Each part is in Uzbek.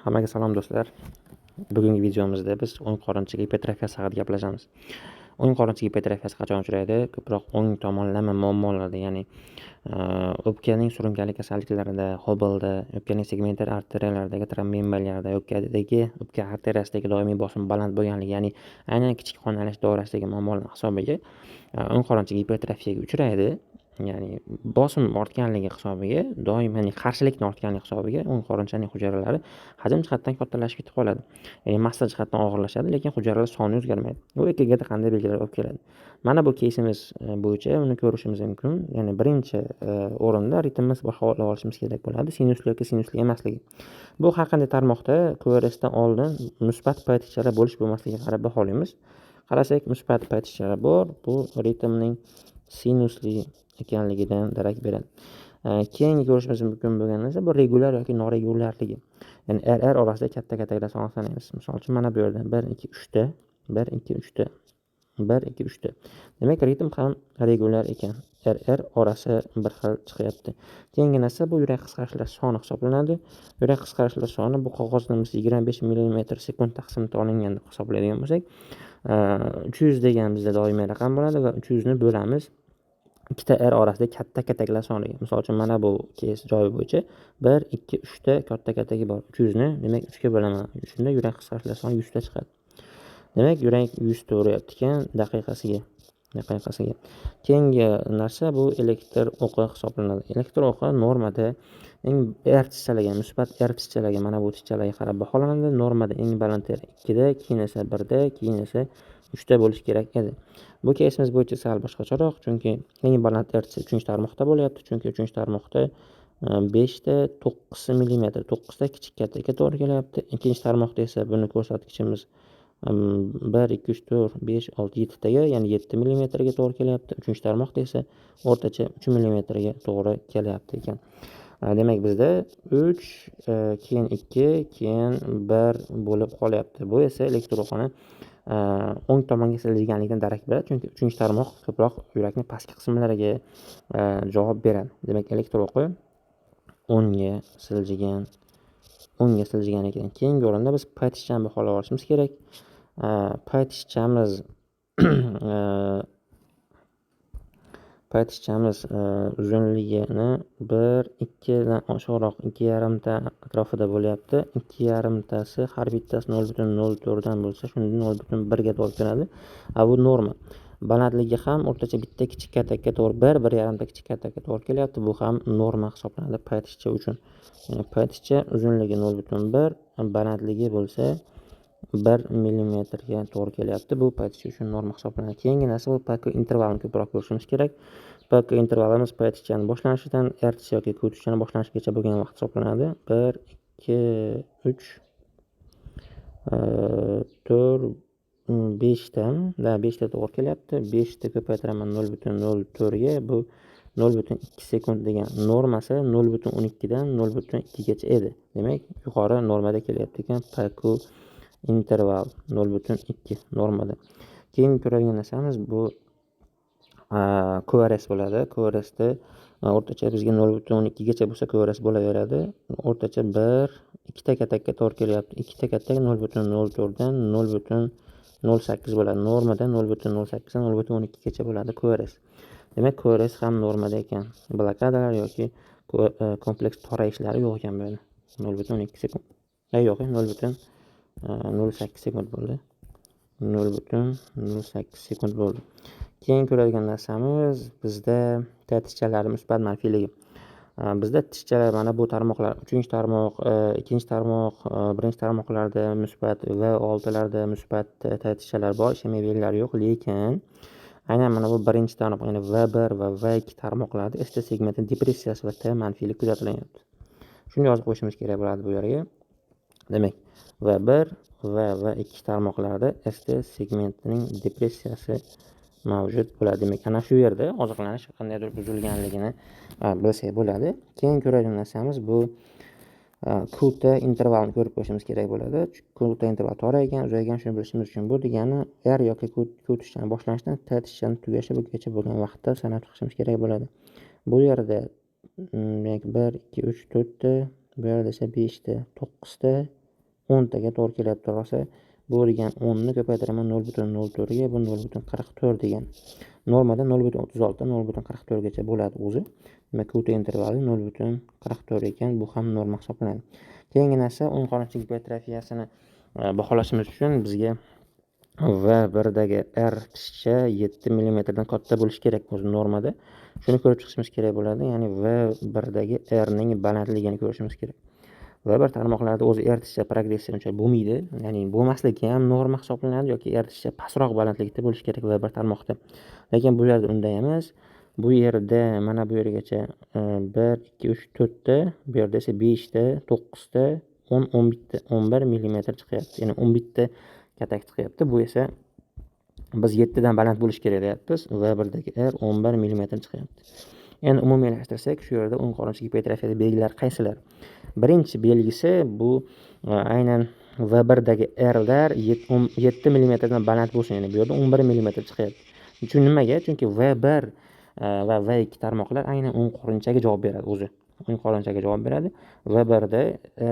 Hammaga salom do'stlar. Bugungi videomizda biz o'ng qorinchiq gipertrofiyasi haqida gaplashamiz. O'ng qorinchiq gipertrofiyasi qachon uchraydi? Ko'proq o'ng tomonlama muammolarda, ya'ni o'pkaning surunkali kasalliklarida, Hobelda, o'pkaning segmentar arteriyalaridagi trombemballarda, o'pka arteriyasidagi doimiy bosim baland bo'lganligi, ya'ni aynan kichik qon aylash doirasidagi muammolar hisobiga o'ng qorinchiq gipertrofiyaga uchraydi. Ya'ni bosim ortganligi hisobiga, ya'ni qarshilikni ortganligi hisobiga o'ng qorinchaning hujayralari hajm jihatdan kattalashib ketib qoladi. Ya'ni massa jihatdan og'irlashadi, lekin hujayralar soni o'zgarmaydi. Bu EKGda qanday belgilar olib keladi? Mana bu keysimiz bo'yicha uni ko'rishimiz mumkin. Ya'ni birinchi o'rinda ritmimiz baholab olishimiz kerak bo'ladi. Sinusli yoki sinusli emasligi. Bu har qanday tarmoqda QRSdan oldin musbat paytchalar bo'lish bo'lmasligiga qarab baholaymiz. Qarasak, musbat paytchalar bor. Bu ritmning sinusli ekanligidan darak beradi. Keyingi ko'rishimiz mumkin bo'lgan narsa bu regular yoki noregulyarligi. Ya'ni RR orasida katta son sanaymiz. Misol uchun mana bu yerda 1 2 3 ta, 1 2 3 ta, 1 2 3 ta. Demak, ritm ham regular ekan. RR orasi bir xil chiqyapti. Keyingi narsa bu yurak qisqarishlar soni hisoblanadi. Yurak qisqarishlar soni bu qog'ozda 25 mm/sekund taqsimda olingan deb hisoblaydigan bo'lsak, 300 degan bizda doimiy raqam bo'ladi va 300 ni bo'lamiz ikkita R orasida kattalar soniga. Misol uchun mana bu keys joyi bo'yicha 1 2 3 ta kattagi bor. 300 ni demak 3 ga bo'laman. Shunda yurak qisqarishlar soni 100 ta chiqadi. Demak, yurak 100 ta uryapti ekan daqiqasiga. Keyingi narsa bu elektr o'qi hisoblanadi. Elektr o'qi normada eng R tishchalagan, musbat R tishchalagan, mana bu tishchalarga qarab baholanadi. Normada eng baland R 2 da, keyin esa 1 da, keyin esa 3 ta bo'lish kerak edi. Bu keysimiz bo'yicha sal boshqacharoq, chunki eng baland R 3 tarmoqda bo'lyapti, chunki 3 tarmoqda 5 ta 9 mm, 9 ta kichik kattaga to'g'ri kelyapti. Ikkinchi tarmoqda esa buni ko'rsatkichimiz 1 2 3 4 5 6 7 taga, ya'ni 7 mm ga to'g'ri kelyapti. Uchinchi tarmoqda esa o'rtacha 3 mm ga to'g'ri kelyapti ekan. Demak, bizda 3, keyin 2, keyin 1 bo'lib qolyapti. Bu esa elektr o'qini o'ng tomonga siljganligidan darak beradi, chunki 3-tarmoq ko'proq yurakning pastki qismlariga javob beradi. Demak, elektr o'qi o'ngga siljigan ekan. Keyingi o'rinda biz pay tishchani baholab olishimiz kerak. Pay tishchamiz uzunligini 1 2 dan oshiqroq 2,5 ta atrofida bo'lyapti. 2,5 tasi har bittasi 0,04 dan bo'lsa, shunda 0,1 ga to'g'ri keladi. Bu norma. Balandligi ham o'rtacha bitta kichik katakka to'g'ri 1,5 ta kichik katakka to'g'ri kelyapti. Bu ham norma hisoblanadi pay tishcha uchun. Ya'ni pay tishcha uzunligi 0,1, balandligi bo'lsa 1 mm ga to'g'ri kelyapti. Bu pay tishcha uchun norma hisoblanadi. Keyingi narsa bu payko intervalini ko'proq ko'rishimiz kerak. Payko intervalimiz pay tishchani boshlanishidan R tishcha yoki Q tishchani boshlanishigacha bo'lgan vaqt hisoblanadi. 1 2 3 4 5 ta, 5 ta to'g'ri kelyapti. 5 ta ko'paytiraman 0,04 ga. Bu 0,2 sekund degan normasi 0,12 dan 0,2 gacha edi. Demak, yuqori normada kelyapti ekan payko interval 0,2 normada. Keyin ko'radigan narsamiz bu QRS bo'ladi. QRSda o'rtacha bizga 0,12 gacha bo'lsa QRS bo'laveradi. O'rtacha 1 2 ta katakka to'g'ri kelyapti. 2 ta katak 0,04 dan 0,08 bo'ladi. Normada 0,08 dan 0,12 gacha bo'ladi QRS. Demak, QRS ham normada ekan. Blokadalar yoki kompleks torayishlari yo'q ekan bu yerda. 0,12 sekund. Yo'q, 0,08 sekund bo'ldi. 0,08 sekund bo'ldi. Keyin ko'radigan narsamiz bizda tishchalari musbat manfiyligi. Bizda tishchalar mana bu tarmoqlar 3-tarmoq, 2-tarmoq, 1-tarmoqlarda musbat va 6larda musbat tishchalar bor, ishlamay belgilari yo'q, lekin aynan mana bu 1-tarmoq, ya'ni V1 va V2 tarmoqlarda ST segmenti depressiyasi va T manfiylik kuzatilyapti. Shuni yozib qo'yishimiz kerak bo'ladi bu yerga. Demak, V1 va V2 tarmoqlarda ST segmentining depressiyasi mavjud bo'ladi. Demak, ana shu yerda oziqlanish qandaydir buzilganligini bilsak bo'ladi. Keyin ko'radigan narsamiz bu QT intervalni ko'rib qo'yishimiz kerak bo'ladi. QT interval toraygan, uzaygan, shuni bilishimiz uchun bu degani R yoki Q tishchani boshlanishidan T tishchani tugashi bo'lgan vaqtda sanab chiqishimiz kerak bo'ladi. Bu yerda demak 1 2 3 4 ta, bu yerda esa 5 ta, 9 ta, 10 taga to'g'ri kelib tursa, bu degan 10 ni ko'paytiraman 0.04 ga, bu 0.44 degan. Normada 0.36 dan 0.44 gacha bo'ladi o'zi. Demak, QT intervali 0.44 ekan, bu ham norma hisoblanadi. Keyingi narsa o'ng qorinchiq gipertrofiyasini baholashimiz uchun bizga V1dagi R tishcha 7 mm dan katta bo'lishi kerak o'zi normada. Shuni ko'rib chiqishimiz kerak bo'ladi. Ya'ni V1dagi R ning balandligini ko'rishimiz kerak. V1 tarmoqlarda o'zi R tishcha progressiya uncha bo'lmaydi. Ya'ni bo'lmasligi ham norma hisoblanadi yoki R tishcha pastroq balandlikda bo'lishi kerak V1 tarmoqda. Lekin bu yerda unday emas. Bu yerda mana bu yergacha 1 2 3 4 ta, bu yerda esa 5 ta, 9 ta, 10 11 ta, 11 mm chiqyapti. Ya'ni 11 ta katak chiqyapti. Bu esa biz 7 dan baland bo'lish kerak deyapmiz. V1dagi R 11 mm chiqyapti. Endi umumiylashtirsak, shu yerda o'ng qorinchiq gipertrofiyada belgilari qaysilar? Birinchi belgisi bu aynan V1dagi R'lar 7 mm dan baland bo'lsin. Ya'ni bu yerda 11 mm chiqyapti. Chunki nimaga? Chunki V1 va V2 tarmoqlar aynan o'ng qorinchaga javob beradi o'zi. O'ng qorinchaga javob beradi. V1da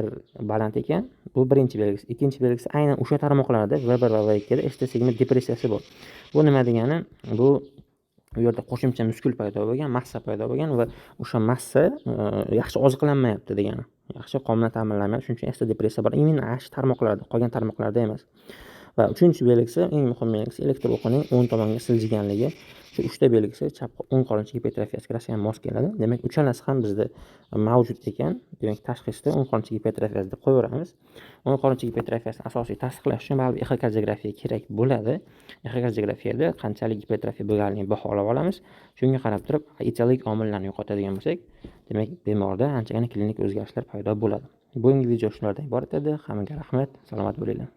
R baland ekan, bu birinchi belgisi. Ikkinchi belgisi aynan o'sha tarmoqlarda V1 va V2da ST segment depressiyasi bor. Bu nima degani? Bu yerda qo'shimcha muskul paydo bo'lgan, massa paydo bo'lgan va o'sha massa yaxshi oziqlanmayapti degani. Yaxshi qondan ta'minlanmayapti. Shuning uchun ST depressiya bor. Именно ash tarmoqlarda, qolgan tarmoqlarda emas. Va uchinchi belgisi, eng muhim belgisi elektr o'qining o'ng tomonga siljiganligi. Shu 3 ta belgisi chap o'ng qorinchiq gipertrofiyasiga rasman mos keladi. Demak, uchalasi ham bizda mavjud ekan. Demak, tashxisni o'ng qorinchiq gipertrofiyasi deb qo'yaveramiz. O'ng qorinchiq gipertrofiyasini asosiy tasdiqlash uchun baribir ekokardiografiya kerak bo'ladi. Ekokardiografiyada qanchalik gipertrofiya bo'lganligini baholab olamiz. Shunga qarab turib, etiologik omillarni yo'qotadigan bo'lsak, demak, bemorda anchagina klinik o'zgarishlar paydo bo'ladi. Bugungi video shulardan iborat edi. Hammaga rahmat, salomat bo'linglar.